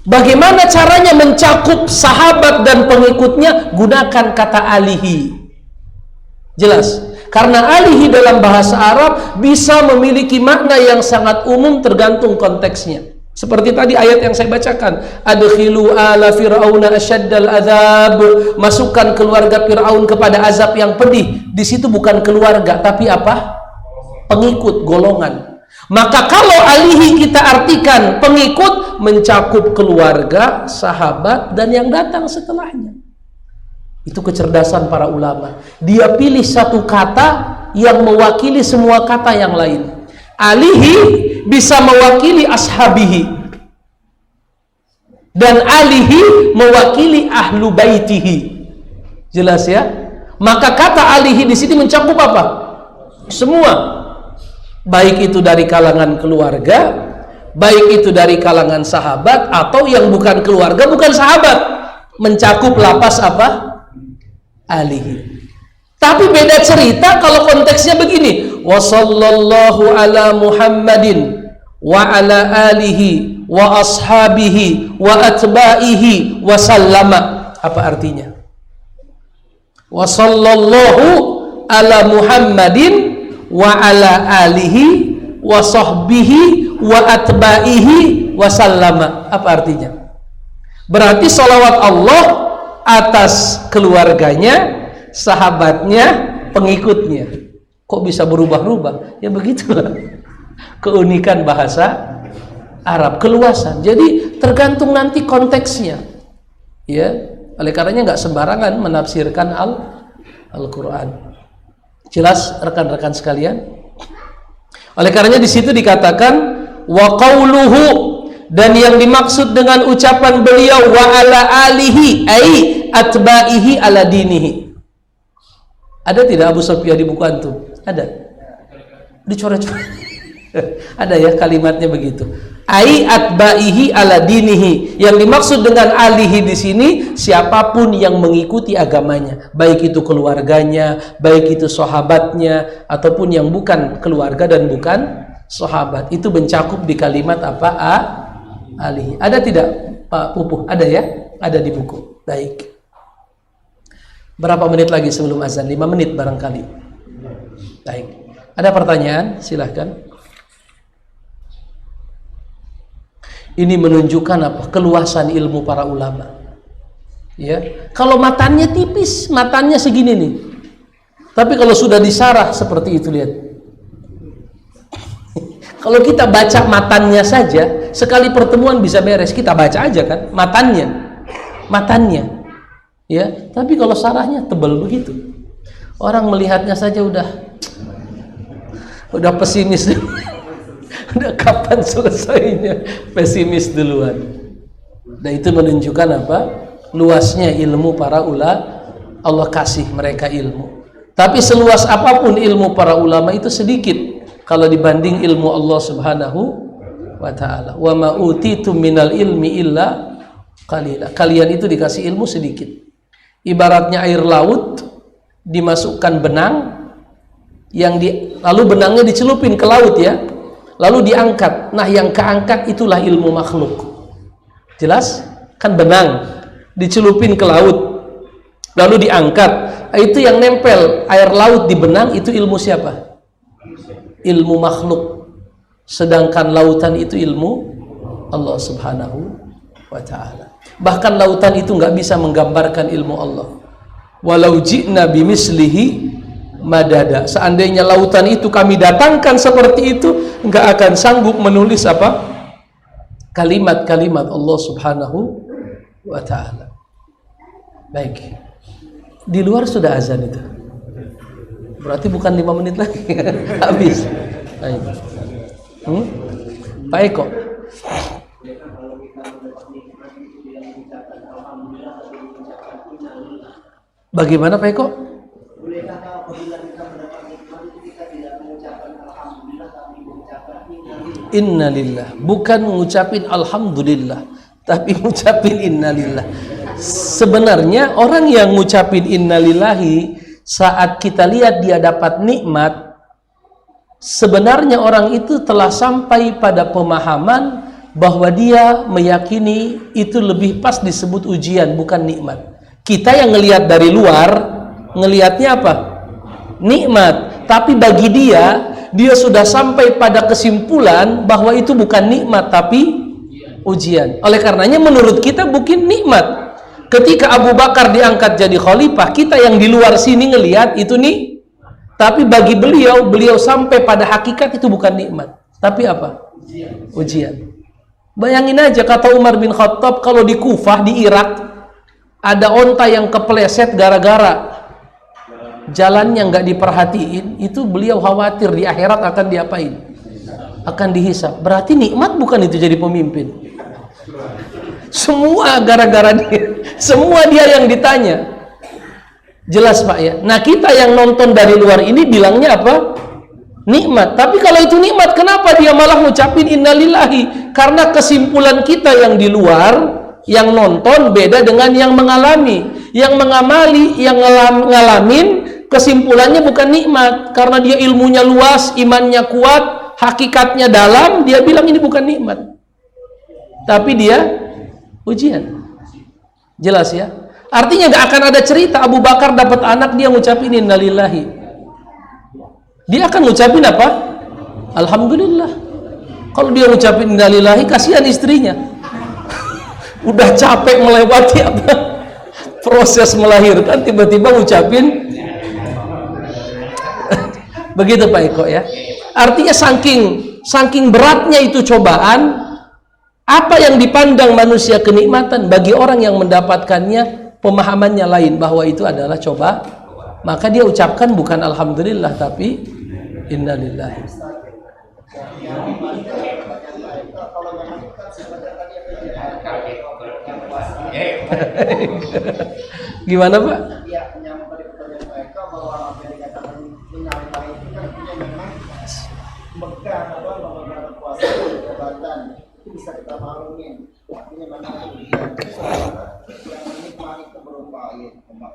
Bagaimana caranya mencakup sahabat dan pengikutnya? Gunakan kata alihi. Jelas. Karena alihi dalam bahasa Arab bisa memiliki makna yang sangat umum tergantung konteksnya. Seperti tadi ayat yang saya bacakan, adkhilu ala fir'auna asyaddal adzab, masukkan keluarga Fir'aun kepada azab yang pedih. Di situ bukan keluarga, tapi apa? Pengikut, golongan. Maka kalau alihi kita artikan pengikut, mencakup keluarga, sahabat, dan yang datang setelahnya. Itu kecerdasan para ulama. Dia pilih satu kata yang mewakili semua kata yang lain. Alihi bisa mewakili ashabihi, dan alihi mewakili ahlu baitihi. Jelas ya? Maka kata alihi di sini mencakup apa? Semua. Baik itu dari kalangan keluarga, baik itu dari kalangan sahabat, atau yang bukan keluarga, bukan sahabat, mencakup lapas apa? Alihi. Tapi beda cerita kalau konteksnya begini, wa sallallahu ala Muhammadin wa ala alihi wa ashabihi wa atba'ihi wa sallama. Apa artinya? Wa sallallahu ala Muhammadin wa ala alihi wa sahbihi wa atba'ihi wa sallama. Apa artinya? Berarti salawat Allah atas keluarganya, sahabatnya, pengikutnya. Kok bisa berubah-ubah? Ya begitulah keunikan bahasa Arab, keluasan. Jadi tergantung nanti konteksnya. Ya, oleh karenanya nggak sembarangan menafsirkan Al-Qur'an. Jelas rekan-rekan sekalian? Oleh karenanya di situ dikatakan wa qauluhu, dan yang dimaksud dengan ucapan beliau wa ala alihi ai atba'ihi ala dinihi. Ada tidak Abu Sofyan di buku antum? Ada. dicoret-coret. Ada ya kalimatnya begitu. Ai atba'ihi ala dinihi. Yang dimaksud dengan alihi di sini siapapun yang mengikuti agamanya, baik itu keluarganya, baik itu sahabatnya, ataupun yang bukan keluarga dan bukan sahabat. Itu mencakup di kalimat apa? Alihi. Ada tidak Pak Pupuh? Ada ya? Ada di buku. Baik. Berapa menit lagi sebelum azan? 5 menit barangkali. Baik. Ada pertanyaan? Silahkan. Ini menunjukkan apa? Keluasan ilmu para ulama. Ya, kalau matanya tipis, matanya segini nih. Tapi kalau sudah disarah seperti itu, lihat. Kalau kita baca matanya saja, sekali pertemuan bisa beres. Kita baca aja kan, matanya. Ya, tapi kalau sarahnya tebal begitu, orang melihatnya saja udah pesimis. Udah kapan selesainya, pesimis duluan. Dan itu menunjukkan apa? Luasnya ilmu para ulama. Allah kasih mereka ilmu. Tapi seluas apapun ilmu para ulama itu sedikit kalau dibanding ilmu Allah Subhanahu wa ta'ala. Wa ma utitum minal ilmi illa qalila. Kalian itu dikasih ilmu sedikit. Ibaratnya air laut dimasukkan benang lalu benangnya dicelupin ke laut ya. Lalu diangkat. Nah, yang keangkat itulah ilmu makhluk. Jelas? Kan benang dicelupin ke laut, lalu diangkat. Itu yang nempel air laut di benang, itu ilmu siapa? Ilmu makhluk. Sedangkan lautan itu ilmu Allah Subhanahu wa ta'ala. Bahkan lautan itu nggak bisa menggambarkan ilmu Allah. Walau ji'na bimislihi madada. Seandainya lautan itu kami datangkan seperti itu, nggak akan sanggup menulis apa? Kalimat-kalimat Allah Subhanahu wa ta'ala. Baik. Di luar sudah azan itu. Berarti bukan 5 menit lagi. Habis. Baik. Pak Eko. Bagaimana Pak Eko? Innalillah, bukan mengucapin alhamdulillah, tapi mengucapin innalillah. Sebenarnya orang yang mengucapin innalillahi saat kita lihat dia dapat nikmat, sebenarnya orang itu telah sampai pada pemahaman bahwa dia meyakini itu lebih pas disebut ujian, bukan nikmat. Kita yang ngelihat dari luar, ngelihatnya apa? Nikmat. Tapi bagi dia sudah sampai pada kesimpulan bahwa itu bukan nikmat tapi ujian. Oleh karenanya menurut kita bukan nikmat. Ketika Abu Bakar diangkat jadi khalifah, kita yang di luar sini ngelihat itu nih. Tapi bagi beliau sampai pada hakikat itu bukan nikmat, tapi apa? Ujian. Bayangin aja kata Umar bin Khattab, kalau di Kufah di Irak ada onta yang kepleset gara-gara jalannya nggak diperhatiin, itu beliau khawatir di akhirat akan diapain? Akan dihisab. Berarti nikmat bukan itu jadi pemimpin. Semua gara-gara dia. Semua dia yang ditanya. Jelas Pak ya. Nah kita yang nonton dari luar ini bilangnya apa? Nikmat. Tapi kalau itu nikmat, kenapa dia malah ngucapin innalillahi? Karena kesimpulan kita yang di luar, yang nonton beda dengan yang mengalami. Yang mengamali, yang ngalamin, kesimpulannya bukan nikmat. Karena dia ilmunya luas, imannya kuat, hakikatnya dalam, dia bilang ini bukan nikmat. Tapi dia ujian. Jelas ya? Artinya gak akan ada cerita Abu Bakar dapat anak dia ngucapin innalillahi. Dia akan ngucapin apa? Alhamdulillah. Kalau dia ngucapin innalillahi, kasihan istrinya. Udah capek melewati apa? Proses melahirkan, tiba-tiba ngucapin begitu Pak Eko ya. Artinya saking beratnya itu cobaan, apa yang dipandang manusia kenikmatan, bagi orang yang mendapatkannya pemahamannya lain, bahwa itu adalah coba, maka dia ucapkan bukan alhamdulillah tapi innalillahi. Gimana Pak?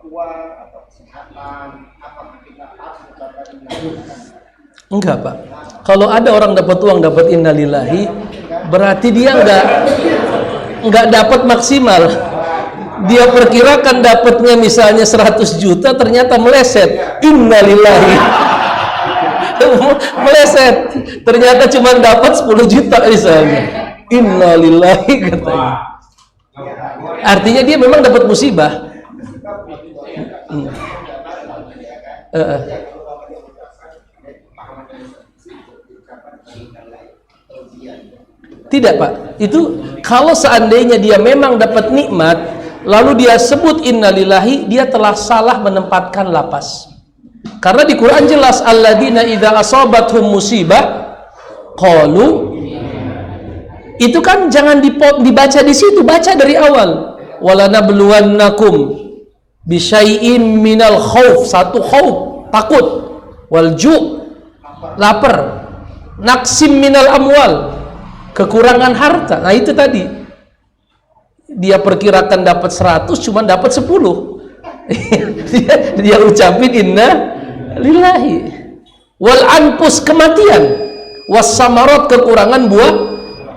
uang atau kesehatan, apakah kita harus mengucapkan innalillahi? Enggak, Pak. Kalau ada orang dapat uang dapat innalillahi, berarti dia enggak dapat maksimal. Dia perkirakan dapatnya misalnya 100 juta, ternyata meleset. Innalillahi. Meleset. Ternyata cuma dapat 10 juta misalnya. Innalillahi katanya. Artinya dia memang dapat musibah. Tidak, Pak. Itu kalau seandainya dia memang dapat nikmat, lalu dia sebut innalillahi, dia telah salah menempatkan lapas. Karena di Quran jelas alladzina idza asabathum musibah qalu. Itu kan jangan dibaca di situ, baca dari awal. Walanabluwannakum bisyai'in minal khauf, satu khauf, takut, wal ju', lapar, naksim minal amwal, kekurangan harta. Nah itu tadi dia perkirakan dapat 100, cuma dapat 10. dia ucapin inna lillahi. Wal anfus, kematian, was samarat, kekurangan buah,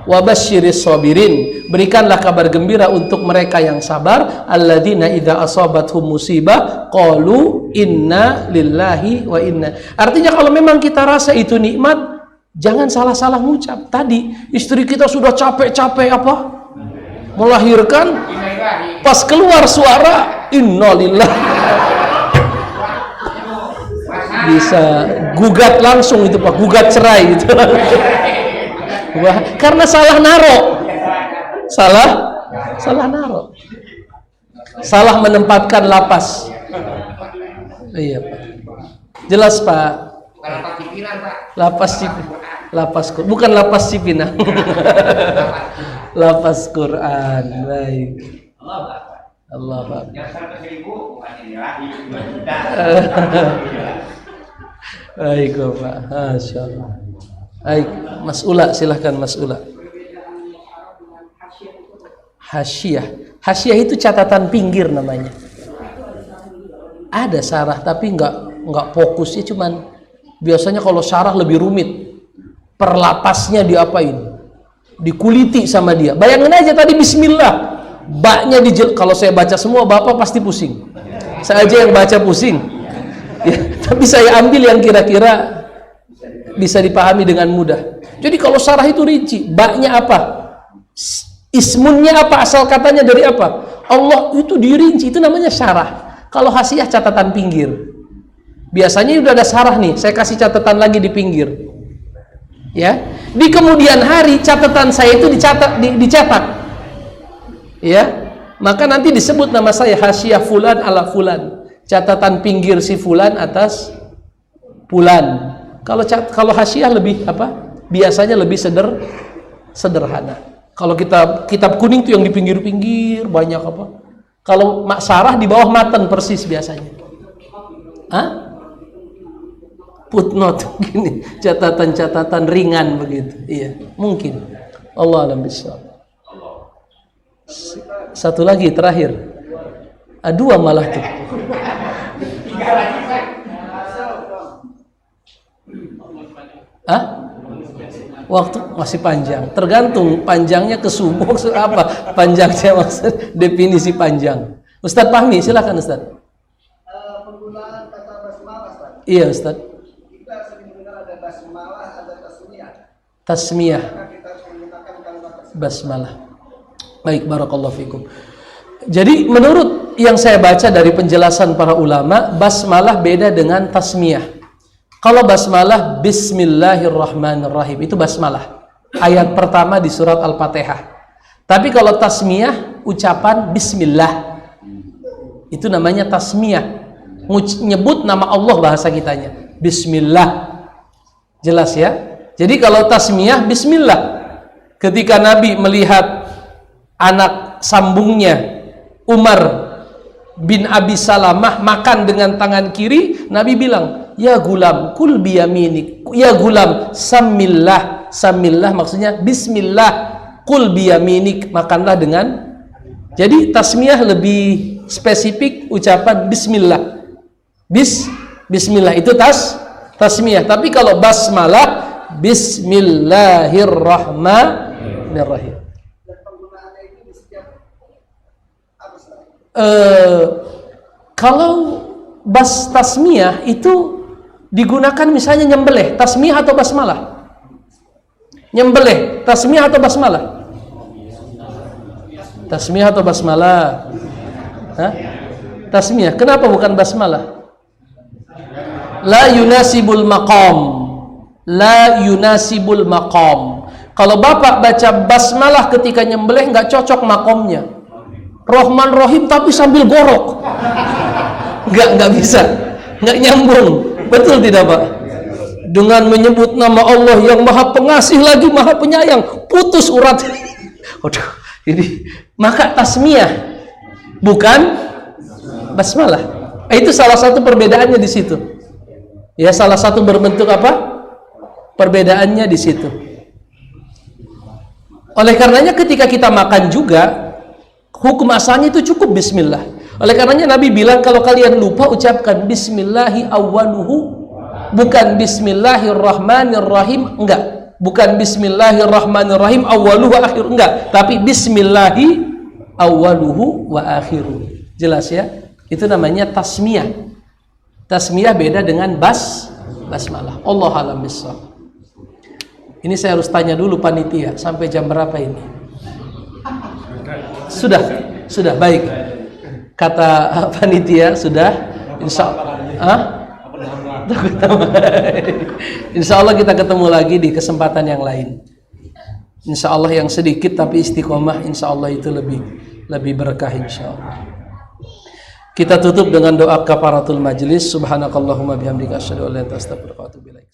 wabasyiris sabirin, berikanlah kabar gembira untuk mereka yang sabar, alladzina idza asabathum musibah qalu inna lillahi wa inna. Artinya kalau memang kita rasa itu nikmat, jangan salah-salah mengucap. Tadi istri kita sudah capek-capek melahirkan, pas keluar suara innalillahi, bisa gugat langsung itu, Pak, gugat cerai gitu. Karena salah naro, salah naro, salah menempatkan lapas. Iya, Pak, jelas, Pak. Lapas Cipinang, bukan lapas Cipinang. Lapas Quran. Baik. Allah Akbar. Baik, Pak. Masya Allah. Baik, Mas Ula, silahkan Mas Ula. Hasyiah itu catatan pinggir namanya. Ada syarah tapi nggak fokusnya, cuman biasanya kalau syarah lebih rumit. Perlapasnya diapain? Dikuliti sama dia. Bayangin aja tadi bismillah, baknya kalau saya baca semua Bapak pasti pusing. Saya aja yang baca pusing. Ya, tapi saya ambil yang kira-kira bisa dipahami dengan mudah. Jadi kalau syarah itu rinci, baknya apa, ismunnya apa, asal katanya dari apa, Allah itu dirinci, itu namanya syarah. Kalau hasyiah catatan pinggir, biasanya udah ada syarah nih, saya kasih catatan lagi di pinggir, ya. Di kemudian hari catatan saya itu dicetak, ya. Maka nanti disebut nama saya hasyiah fulan ala fulan, catatan pinggir si fulan atas fulan. Kalau hasyiah lebih biasanya lebih sederhana. Kalau kitab kuning tuh yang di pinggir-pinggir banyak Kalau syarah di bawah matan persis biasanya. Footnote gini, catatan-catatan ringan begitu. Iya, mungkin. Allah alam bissawab. Satu lagi terakhir. Dua malah tuh. Waktu masih panjang, tergantung panjangnya ke subuh apa panjangnya, maksud definisi panjang. Ustadz Fahmi, silakan Ustadz. Penggunaan kata basmalah, Ustaz. Iya, Ustadz. Kita sering mendengar ada basmalah, ada tasmiyah. Tasmiyah. Kita harus menggunakan kalimat Basmalah. Baik, barakallahu fikum. Jadi menurut yang saya baca dari penjelasan para ulama, basmalah beda dengan tasmiyah. Kalau basmalah bismillahirrahmanirrahim, itu basmalah, ayat pertama di surat Al-Fatihah. Tapi kalau tasmiyah, ucapan bismillah, itu namanya tasmiyah, nyebut nama Allah bahasa kitanya, bismillah. Jelas ya? Jadi kalau tasmiyah, bismillah. Ketika Nabi melihat anak sambungnya Umar bin Abi Salamah makan dengan tangan kiri, Nabi bilang, ya gulam, kul biyaminik. Ya gulam, samillah. Samillah maksudnya bismillah. Kul biyaminik, makanlah dengan Jadi tasmiyah lebih spesifik ucapan bismillah. Bismillah itu tasmiyah. Tapi kalau basmalah bismillahirrahmanirrahim. Kalau tasmiyah itu digunakan misalnya nyembelih, tasmiyah atau basmalah? Nyembelih, tasmiyah atau basmalah? Tasmiyah atau basmalah? Hah? Tasmiyah. Kenapa bukan basmalah? La yunasibul maqam. La yunasibul maqam. Kalau bapak baca basmalah ketika nyembelih nggak cocok makomnya. Rahman Rahim tapi sambil gorok. Nggak bisa. Nggak nyambung. Betul tidak, Pak? Dengan menyebut nama Allah yang Maha Pengasih lagi Maha Penyayang, putus urat. Waduh, ini maka tasmiyah bukan basmalah. Itu salah satu perbedaannya di situ. Ya, salah satu berbentuk apa? Perbedaannya di situ. Oleh karenanya ketika kita makan juga, hukum asalnya itu cukup bismillah. Oleh karenanya Nabi bilang kalau kalian lupa ucapkan bismillahi awwaluhu, bukan bismillahirrahmanirrahim, enggak. Bukan bismillahirrahmanirrahim awwaluhu wa akhiruhu, enggak. Tapi bismillahi awwaluhu wa akhiruhu. Jelas ya? Itu namanya tasmiyah. Tasmiyah beda dengan basmalah. Allah alam bissawab. Ini saya harus tanya dulu panitia, sampai jam berapa ini? Sudah baik. Kata panitia sudah, insya Allah kita ketemu lagi di kesempatan yang lain. Insya Allah yang sedikit tapi istiqomah, insya Allah itu lebih berkah insya Allah. Kita tutup dengan doa kafaratul majlis. Subhanakallahumma bihamdika asyhadu an la ilaha illa anta astaghfiruka wa atubu ilaik.